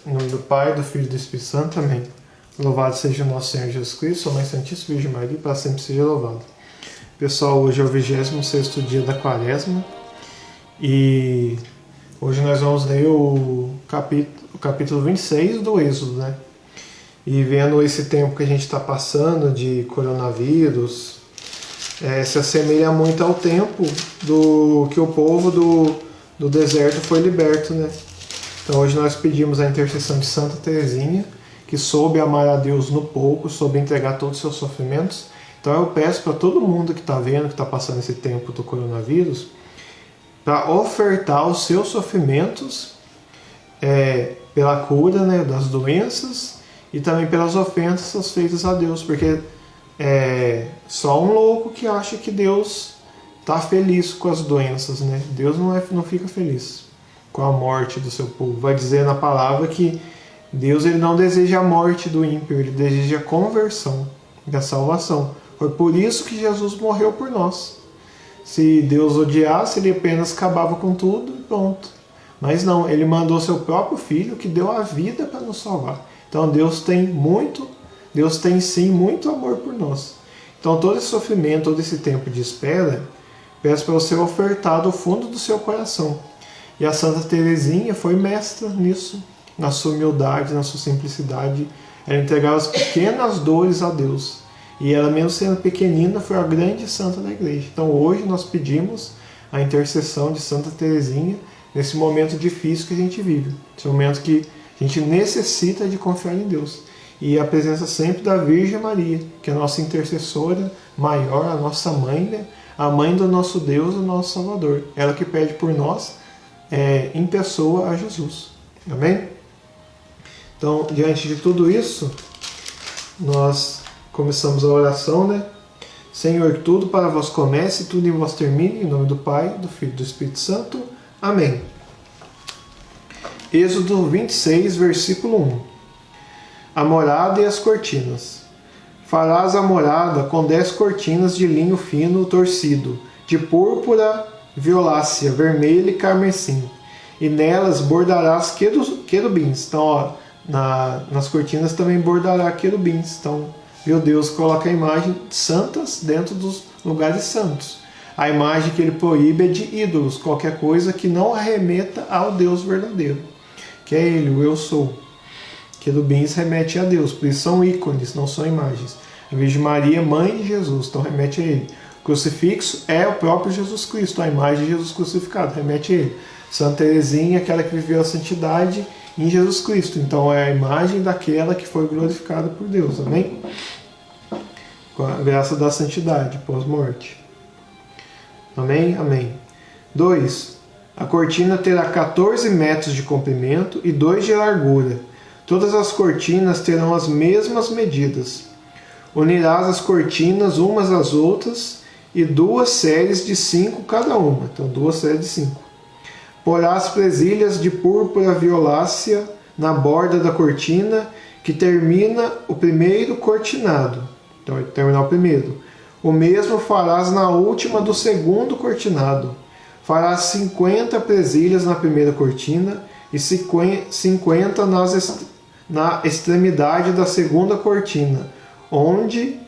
Em nome do Pai, do Filho e do Espírito Santo. Amém. Louvado seja o nosso Senhor Jesus Cristo, a Mãe Santíssima Virgem Maria, para sempre seja louvado. Pessoal, hoje é o 26º dia da Quaresma e hoje nós vamos ler o capítulo 26 do Êxodo, né? E vendo esse tempo que a gente está passando de coronavírus, se assemelha muito ao tempo do que o povo do deserto foi liberto, né? Então hoje nós pedimos a intercessão de Santa Teresinha, que soube amar a Deus no pouco, soube entregar todos os seus sofrimentos. Então eu peço para todo mundo que está vendo, que está passando esse tempo do coronavírus, para ofertar os seus sofrimentos pela cura, né, das doenças e também pelas ofensas feitas a Deus, porque só um louco que acha que Deus está feliz com as doenças, né? Deus não fica feliz com a morte do seu povo. Vai dizer na palavra que Deus ele não deseja a morte do ímpio, ele deseja a conversão e a salvação. Foi por isso que Jesus morreu por nós. Se Deus odiasse, ele apenas acabava com tudo e pronto. Mas não, ele mandou seu próprio Filho que deu a vida para nos salvar. Então Deus tem sim muito amor por nós. Então todo esse sofrimento, todo esse tempo de espera, peço para você ofertar do fundo do seu coração. E a Santa Teresinha foi mestra nisso, na sua humildade, na sua simplicidade. Ela entregava as pequenas dores a Deus. E ela, mesmo sendo pequenina, foi a grande santa da igreja. Então hoje nós pedimos a intercessão de Santa Teresinha nesse momento difícil que a gente vive. Esse momento que a gente necessita de confiar em Deus. E a presença sempre da Virgem Maria, que é a nossa intercessora maior, a nossa mãe, né? A mãe do nosso Deus, o nosso Salvador. Ela que pede por nós, em pessoa, a Jesus. Amém? Então, diante de tudo isso, nós começamos a oração, né? Senhor, tudo para vós comece, tudo em vós termine, em nome do Pai, do Filho e do Espírito Santo. Amém. Êxodo 26, versículo 1. A morada e as cortinas. Farás a morada com 10 cortinas de linho fino torcido, de púrpura, violácea, vermelha e carmesim, e nelas bordarás querubins. Então, nas cortinas também bordará querubins. Então, meu Deus coloca a imagem de santas dentro dos lugares santos. A imagem que ele proíbe é de ídolos, qualquer coisa que não arremeta ao Deus verdadeiro, que é ele, o eu sou. Querubins remete a Deus, por isso são ícones, não são imagens. A Virgem Maria, mãe de Jesus, então remete a ele. O crucifixo é o próprio Jesus Cristo, a imagem de Jesus crucificado, remete a ele. Santa Teresinha, aquela que viveu a santidade em Jesus Cristo, então é a imagem daquela que foi glorificada por Deus, amém? Com a graça da santidade pós-morte. Amém? Amém. 2. A cortina terá 14 metros de comprimento e 2 de largura. Todas as cortinas terão as mesmas medidas. Unirás as cortinas umas às outras e 2 séries de 5 cada uma. Então, 2 séries de 5. Porás presilhas de púrpura violácea na borda da cortina que termina o primeiro cortinado. Então, vai terminar o primeiro. O mesmo farás na última do segundo cortinado. Farás 50 presilhas na primeira cortina e 50 na extremidade da segunda cortina, onde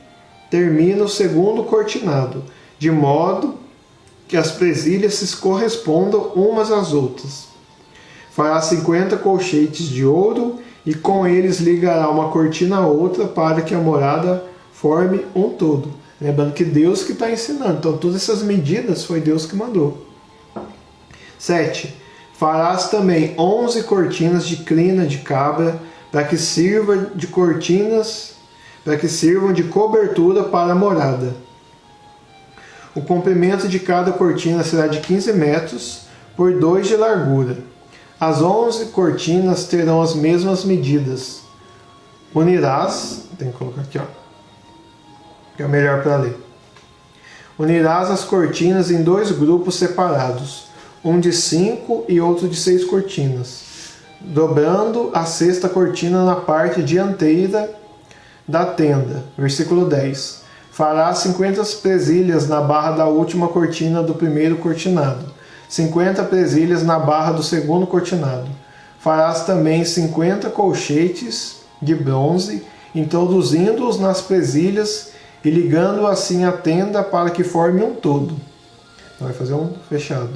termina o segundo cortinado, de modo que as presilhas se correspondam umas às outras. Fará 50 colchetes de ouro e com eles ligará uma cortina a outra para que a morada forme um todo. Lembrando que Deus que está ensinando, então todas essas medidas foi Deus que mandou. 7. Farás também 11 cortinas de crina de cabra para que sirvam de cobertura para a morada. O comprimento de cada cortina será de 15 metros por 2 de largura. As 11 cortinas terão as mesmas medidas. Unirás, tem que colocar aqui, ó, que é melhor para ler. Unirás as cortinas em 2 grupos separados, um de 5 e outro de 6 cortinas, dobrando a 6ª cortina na parte dianteira da tenda. Versículo 10. Farás 50 presilhas na barra da última cortina do primeiro cortinado, 50 presilhas na barra do segundo cortinado. Farás também 50 colchetes de bronze, introduzindo-os nas presilhas e ligando assim a tenda para que forme um todo. Então vai fazer um fechado.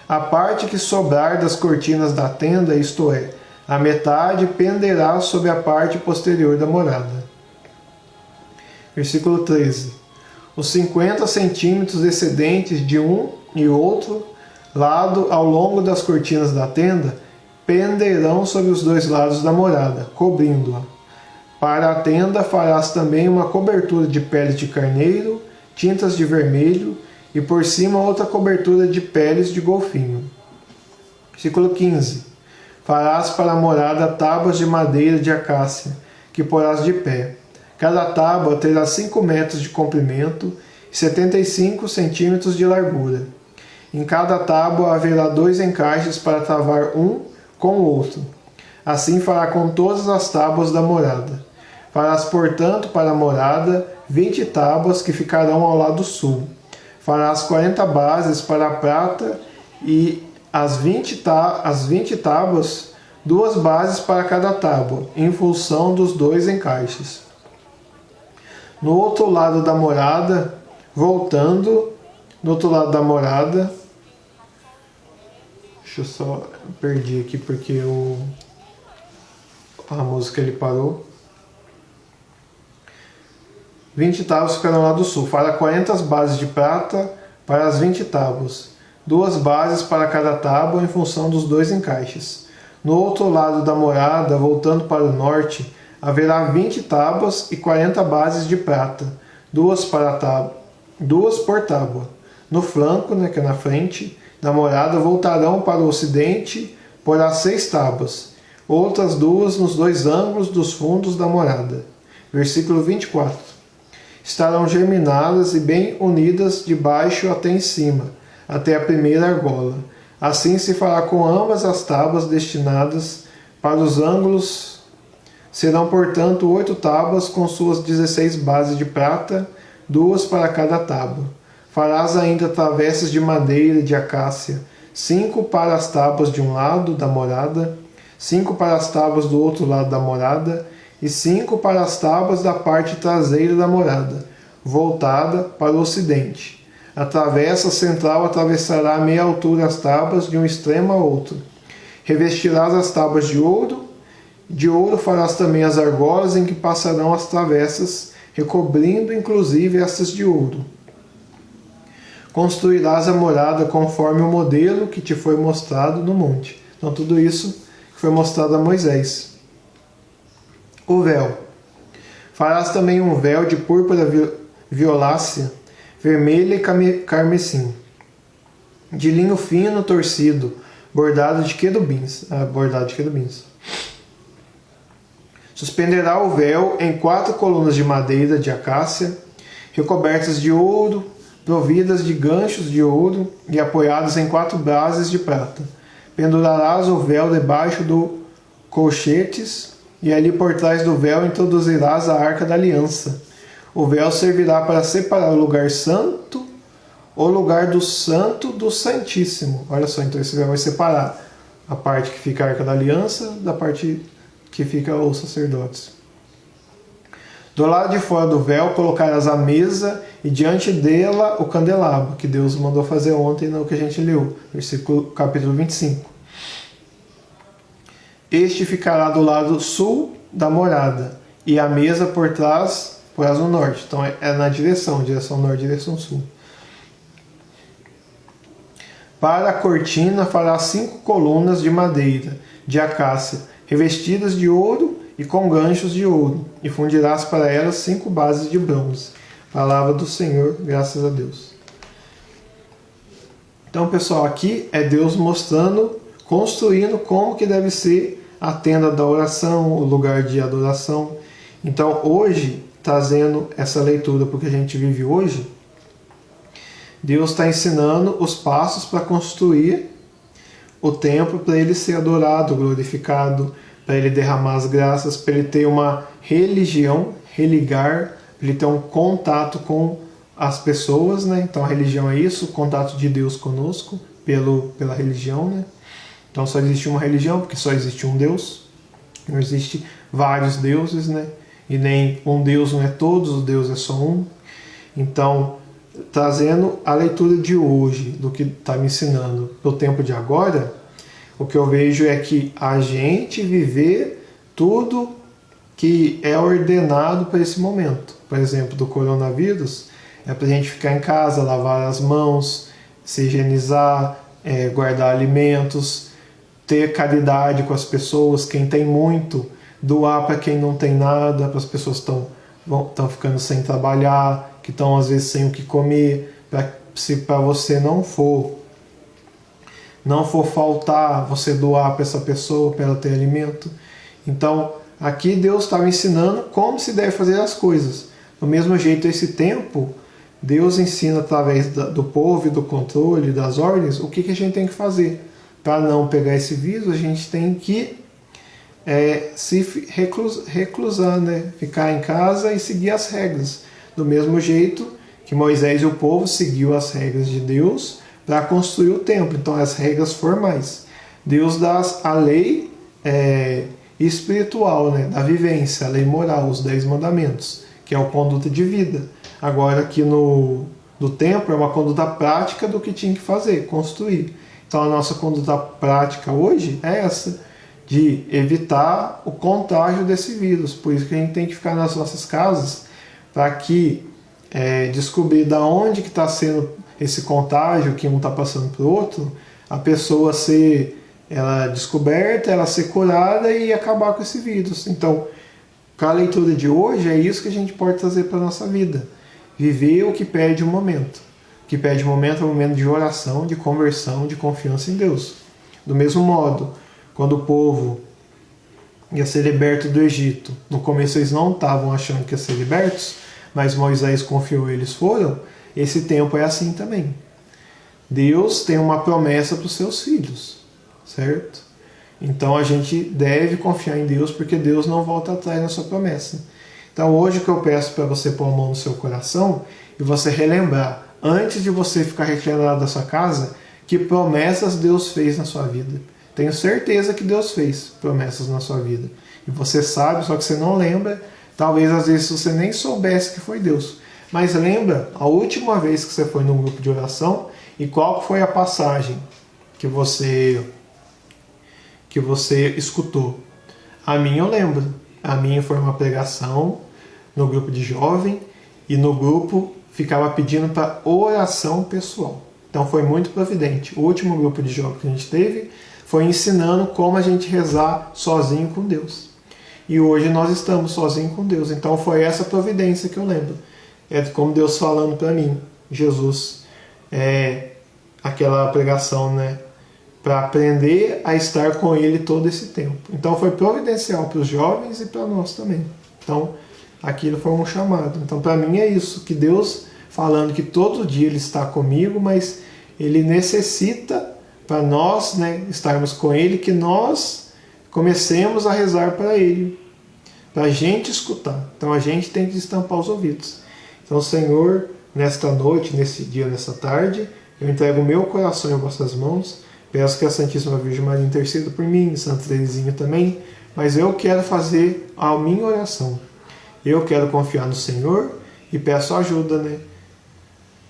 A parte que sobrar das cortinas da tenda, isto é, a metade, penderá sobre a parte posterior da morada. Versículo 13. Os 50 centímetros excedentes de um e outro lado ao longo das cortinas da tenda penderão sobre os dois lados da morada, cobrindo-a. Para a tenda farás também uma cobertura de peles de carneiro, tintas de vermelho, e por cima outra cobertura de peles de golfinho. Versículo 15. Farás para a morada tábuas de madeira de acácia, que porás de pé. Cada tábua terá 5 metros de comprimento e 75 centímetros de largura. Em cada tábua haverá 2 encaixes para travar um com o outro. Assim fará com todas as tábuas da morada. Farás, portanto, para a morada 20 tábuas que ficarão ao lado sul. Farás 40 bases para a prata e as 20 tábuas, 2 bases para cada tábua, em função dos 2 encaixes. No outro lado da morada, deixa eu só perdi aqui porque a música ele parou. 20 tábuas ficarão ao lado sul. Fará 40 bases de prata para as 20 tábuas, 2 bases para cada tábua em função dos 2 encaixes. No outro lado da morada, voltando para o norte, haverá 20 tábuas e 40 bases de prata, 2 por tábua. No flanco, que é na frente, da morada voltarão para o ocidente, porá 6 tábuas, outras 2 nos 2 ângulos dos fundos da morada. Versículo 24. Estarão germinadas e bem unidas de baixo até em cima, até a primeira argola. Assim se fará com ambas as tábuas destinadas para os ângulos. Serão, portanto, 8 tábuas com suas 16 bases de prata, 2 para cada tábua. Farás ainda travessas de madeira de acácia, 5 para as tábuas de um lado da morada, 5 para as tábuas do outro lado da morada, e 5 para as tábuas da parte traseira da morada, voltada para o ocidente. A travessa central atravessará a meia altura as tábuas de um extremo a outro. Revestirás as tábuas de ouro farás também as argolas em que passarão as travessas, recobrindo inclusive estas de ouro. Construirás a morada conforme o modelo que te foi mostrado no monte. Então tudo isso foi mostrado a Moisés. O véu. Farás também um véu de púrpura violácea, vermelha e carmesim, de linho fino torcido, bordado de querubins. Suspenderá o véu em 4 colunas de madeira de acácia, recobertas de ouro, providas de ganchos de ouro e apoiadas em 4 bases de prata. Pendurarás o véu debaixo do colchetes, e ali por trás do véu introduzirás a arca da aliança. O véu servirá para separar o lugar santo, o lugar do santo do santíssimo. Olha só, então esse véu vai separar a parte que fica a arca da aliança da parte que fica os sacerdotes. Do lado de fora do véu colocarás a mesa e diante dela o candelabro, que Deus mandou fazer ontem no que a gente leu, capítulo 25. Este ficará do lado sul da morada, e a mesa por trás, porás no norte. Então é na direção norte, direção sul. Para a cortina fará 5 colunas de madeira, de acácia, revestidas de ouro e com ganchos de ouro, e fundirás para elas 5 bases de bronze. Palavra do Senhor, graças a Deus. Então, pessoal, aqui é Deus mostrando, construindo como que deve ser a tenda da oração, o lugar de adoração. Então, hoje, trazendo essa leitura para o que a gente vive hoje, Deus está ensinando os passos para construir o templo, para ele ser adorado, glorificado, para ele derramar as graças, para ele ter uma religião, religar, para ele ter um contato com as pessoas, né? Então a religião é isso, o contato de Deus conosco, pela religião, né? Então só existe uma religião, porque só existe um Deus. Não existe vários deuses, né? E nem um Deus não é todos, o Deus é só um. Então, trazendo a leitura de hoje, do que está me ensinando no tempo de agora, o que eu vejo é que a gente viver tudo que é ordenado para esse momento. Por exemplo, do coronavírus, é para a gente ficar em casa, lavar as mãos, se higienizar, guardar alimentos, ter caridade com as pessoas, quem tem muito, doar para quem não tem nada, para as pessoas que estão ficando sem trabalhar, que estão às vezes sem o que comer, se para você não for faltar, você doar para essa pessoa, para ela ter alimento. Então, aqui Deus estava ensinando como se deve fazer as coisas. Do mesmo jeito, esse tempo, Deus ensina através do povo e do controle, das ordens, o que a gente tem que fazer. Para não pegar esse vírus, a gente tem que se reclusar, né? Ficar em casa e seguir as regras. Do mesmo jeito que Moisés e o povo seguiu as regras de Deus para construir o templo. Então, as regras formais. Deus dá a lei espiritual, né? Da vivência, a lei moral, os 10 mandamentos, que é a conduta de vida. Agora, aqui do templo, é uma conduta prática do que tinha que fazer, construir. Então, a nossa conduta prática hoje é essa, de evitar o contágio desse vírus. Por isso que a gente tem que ficar nas nossas casas, para que descobrir da onde que está sendo esse contágio, que um está passando para o outro, a pessoa ser descoberta, ela ser curada e acabar com esse vírus. Então, com a leitura de hoje, é isso que a gente pode trazer para a nossa vida. Viver o que pede o momento. O que pede o momento é um momento de oração, de conversão, de confiança em Deus. Do mesmo modo, quando o povo ia ser liberto do Egito, no começo eles não estavam achando que ia ser libertos, mas Moisés confiou e eles foram. Esse tempo é assim também. Deus tem uma promessa para os seus filhos, certo? Então a gente deve confiar em Deus, porque Deus não volta atrás na sua promessa. Então hoje o que eu peço para você pôr a mão no seu coração e você relembrar, antes de você ficar reclinado da sua casa, que promessas Deus fez na sua vida. Tenho certeza que Deus fez promessas na sua vida. E você sabe, só que você não lembra. Talvez às vezes você nem soubesse que foi Deus. Mas lembra a última vez que você foi num grupo de oração e qual foi a passagem que você escutou. A minha eu lembro. A minha foi uma pregação no grupo de jovem e no grupo ficava pedindo para oração pessoal. Então foi muito providente. O último grupo de jovem que a gente teve foi ensinando como a gente rezar sozinho com Deus. E hoje nós estamos sozinhos com Deus. Então foi essa providência que eu lembro. É como Deus falando para mim, Jesus, aquela pregação, né? Para aprender a estar com Ele todo esse tempo. Então foi providencial para os jovens e para nós também. Então aquilo foi um chamado. Então para mim é isso, que Deus falando que todo dia Ele está comigo, mas Ele necessita, para nós, né, estarmos com Ele, que nós comecemos a rezar para Ele, para a gente escutar. Então a gente tem que estampar os ouvidos. Então, Senhor, nesta noite, nesse dia, nessa tarde, eu entrego o meu coração em vossas mãos. Peço que a Santíssima Virgem Maria interceda por mim, Santa Teresinha também, mas eu quero fazer a minha oração. Eu quero confiar no Senhor e peço ajuda, né?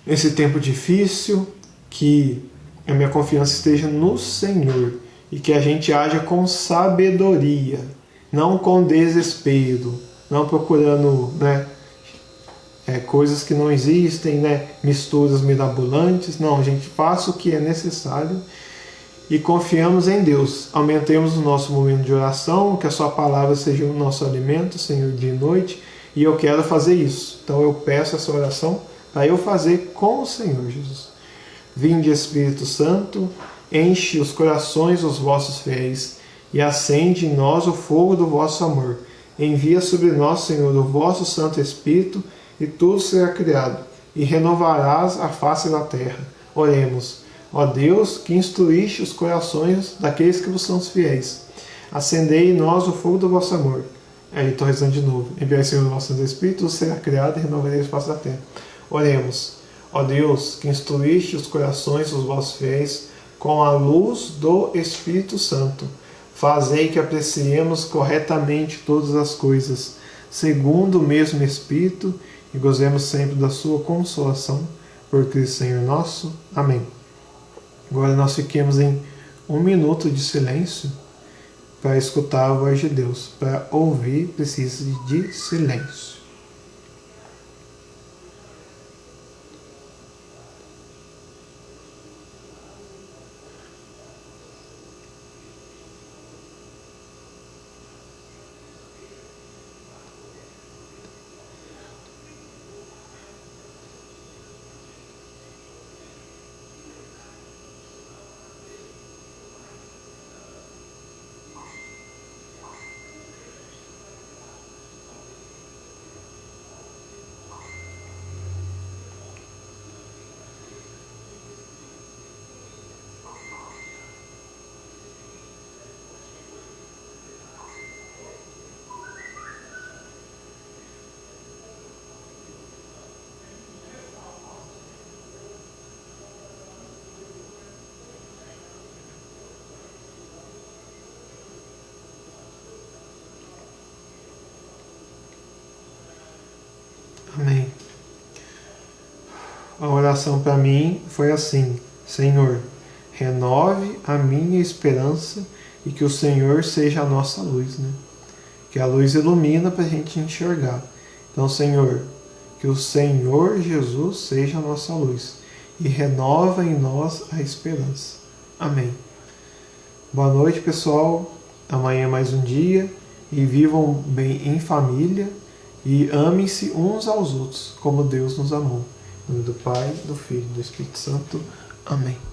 Nesse tempo difícil, que a minha confiança esteja no Senhor e que a gente haja com sabedoria, não com desespero, não procurando, né, coisas que não existem, né, misturas mirabolantes. Não, a gente faça o que é necessário e confiamos em Deus. Aumentemos o nosso momento de oração, que a sua palavra seja o nosso alimento, Senhor, dia e noite, e eu quero fazer isso. Então eu peço essa oração para eu fazer com o Senhor Jesus. Vinde, Espírito Santo, enche os corações dos vossos fiéis e acende em nós o fogo do vosso amor. Envia sobre nós, Senhor, o vosso Santo Espírito, e tudo será criado, e renovarás a face da terra. Oremos. Ó Deus, que instruíste os corações daqueles que vos são fiéis, acendei em nós o fogo do vosso amor. Aí estou rezando de novo. Enviai, Senhor, o vosso Santo Espírito, tudo será criado, e renovareis a face da terra. Oremos. Ó Deus, que instruíste os corações dos vossos fiéis com a luz do Espírito Santo, fazei que apreciemos corretamente todas as coisas, segundo o mesmo Espírito, e gozemos sempre da sua consolação, por Cristo Senhor nosso. Amém. Agora nós fiquemos em 1 minuto de silêncio para escutar a voz de Deus. Para ouvir, precisa de silêncio. Amém. A oração para mim foi assim: Senhor, renove a minha esperança e que o Senhor seja a nossa luz, né? Que a luz ilumina para a gente enxergar. Então, Senhor, que o Senhor Jesus seja a nossa luz e renova em nós a esperança. Amém. Boa noite, pessoal. Amanhã é mais um dia e vivam bem em família. E amem-se uns aos outros, como Deus nos amou. Em nome do Pai, do Filho e do Espírito Santo. Amém.